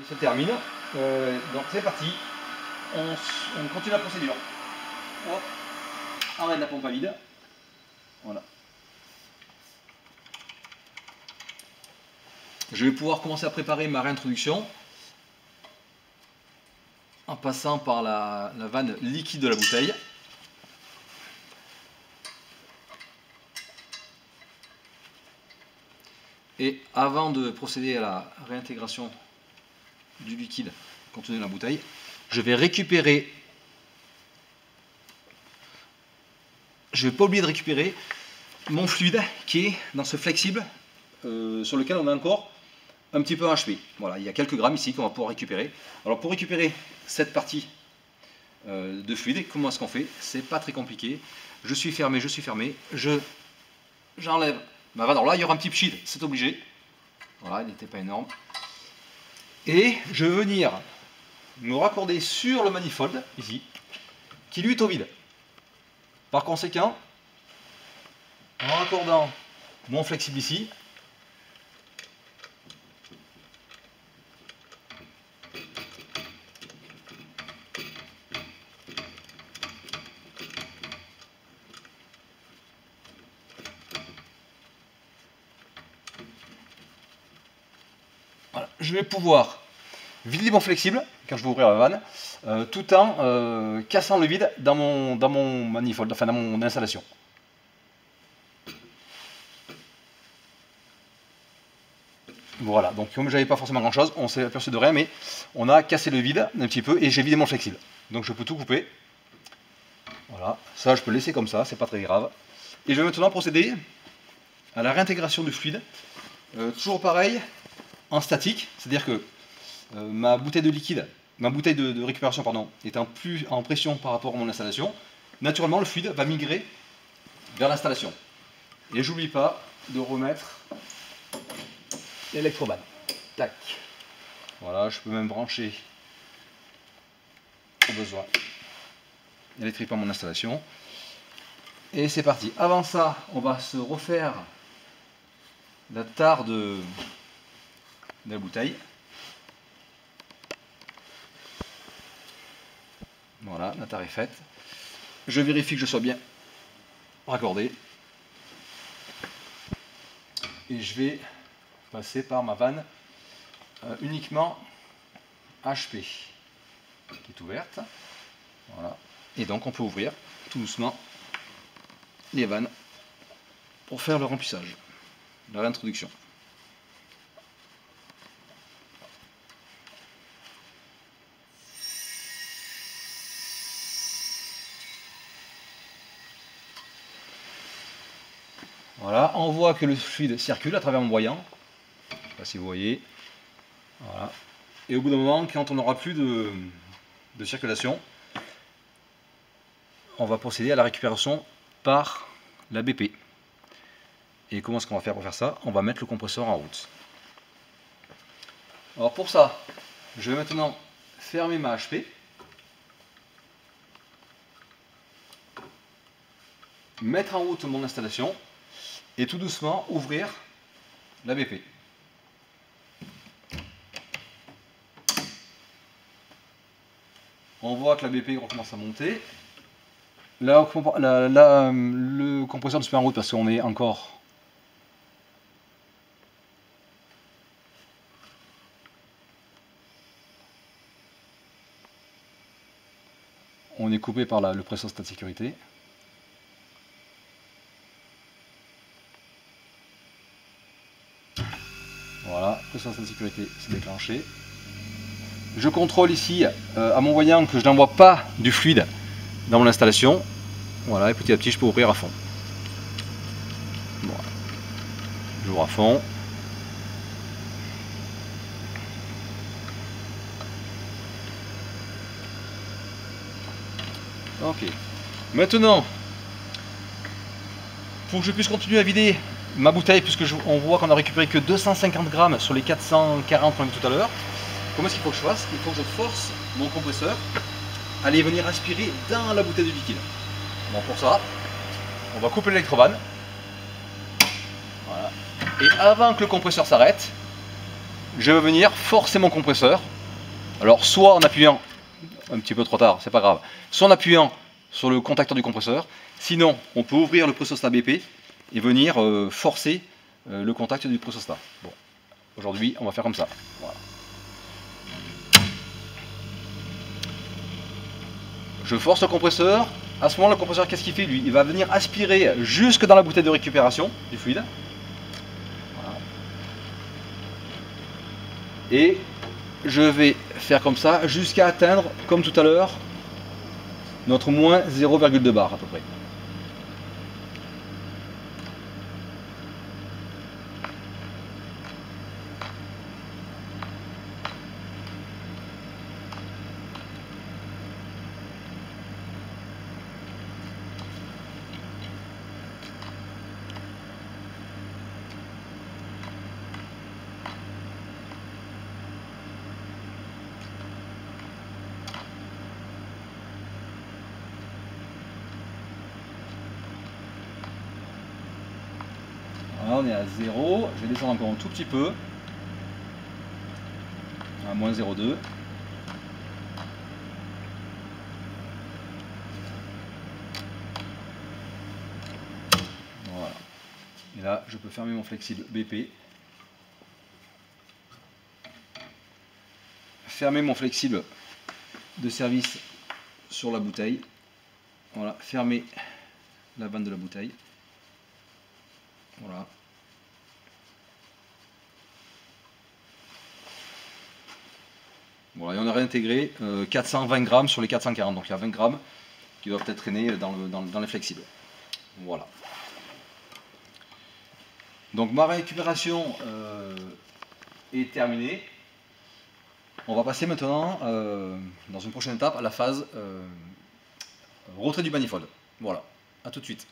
se termine. Donc c'est parti. On continue la procédure. Hop. Arrête la pompe à vide. Voilà. Je vais pouvoir commencer à préparer ma réintroduction en passant par la vanne liquide de la bouteille. Et avant de procéder à la réintégration du liquide contenu dans la bouteille, je vais récupérer, je ne vais pas oublier de récupérer mon fluide qui est dans ce flexible sur lequel on a encore un petit peu HP. Voilà, il y a quelques grammes ici qu'on va pouvoir récupérer. Alors pour récupérer cette partie de fluide, comment est-ce qu'on fait? C'est pas très compliqué. Je suis fermé, j'enlève ma vanne. Alors là, il y aura un petit pchit, c'est obligé. Voilà, il n'était pas énorme. Et je vais venir me raccorder sur le manifold, ici, qui lui est au vide. Par conséquent, en raccordant mon flexible ici, voilà, je vais pouvoir vider mon flexible quand je vais ouvrir la vanne, tout en cassant le vide dans mon manifold, enfin dans mon installation. Voilà, donc comme j'avais pas forcément grand chose, on s'est aperçu de rien, mais on a cassé le vide un petit peu et j'ai vidé mon flexible. Donc je peux tout couper. Voilà, ça je peux laisser comme ça, c'est pas très grave. Et je vais maintenant procéder à la réintégration du fluide. Toujours pareil, en statique, c'est-à-dire que ma bouteille de liquide, ma bouteille de récupération pardon, étant plus en pression par rapport à mon installation, naturellement le fluide va migrer vers l'installation. Et j'oublie pas de remettre l'électroban. Tac. Voilà, je peux même brancher au besoin électriquement mon installation. Et c'est parti. Avant ça, on va se refaire la tare de la bouteille. Voilà, la tare est faite. Je vérifie que je sois bien raccordé. Et je vais passer par ma vanne uniquement HP qui est ouverte. Voilà. Et donc on peut ouvrir tout doucement les vannes pour faire le remplissage, la réintroduction. Voilà, on voit que le fluide circule à travers mon voyant. Je ne sais pas si vous voyez. Voilà. Et au bout d'un moment, quand on n'aura plus de circulation, on va procéder à la récupération par la BP. Et comment est-ce qu'on va faire pour faire ça? On va mettre le compresseur en route. Alors pour ça, je vais maintenant fermer ma HP. Mettre en route mon installation. Et tout doucement ouvrir la BP. On voit que la BP recommence à monter. Là, le compresseur ne se met en route parce qu'on est encore coupé par le pressostat de sécurité. Voilà, le sens de sécurité s'est déclenché. Je contrôle ici à mon voyant que je n'envoie pas du fluide dans mon installation. Voilà, et petit à petit je peux ouvrir à fond. Voilà. J'ouvre à fond. Ok. Maintenant, pour que je puisse continuer à vider ma bouteille, puisque on voit qu'on a récupéré que 250 grammes sur les 440 qu'on a vu tout à l'heure, comment est-ce qu'il faut que je fasse? Il faut que je force mon compresseur à aller venir aspirer dans la bouteille de liquide. Bon, pour ça, on va couper l'électroban. Voilà. Et avant que le compresseur s'arrête, je vais venir forcer mon compresseur. Alors soit en appuyant, un petit peu trop tard, c'est pas grave, soit en appuyant sur le contacteur du compresseur, sinon on peut ouvrir le pressostat BP et venir forcer le contact du pressostat. Bon, aujourd'hui on va faire comme ça. Voilà. Je force le compresseur. À ce moment, le compresseur, qu'est-ce qu'il fait lui? Il va venir aspirer jusque dans la bouteille de récupération du fluide. Voilà. Et je vais faire comme ça jusqu'à atteindre, comme tout à l'heure, notre moins 0,2 bar à peu près. Voilà, on est à 0, je vais descendre encore un tout petit peu, à moins 0,2. Voilà. Et là, je peux fermer mon flexible BP. Fermer mon flexible de service sur la bouteille. Voilà, fermer la vanne de la bouteille. Voilà. Voilà, et on a réintégré 420 grammes sur les 440, donc il y a 20 grammes qui doivent être traînés dans les flexibles. Voilà. Donc ma récupération est terminée. On va passer maintenant, dans une prochaine étape, à la phase retrait du manifold. Voilà, à tout de suite.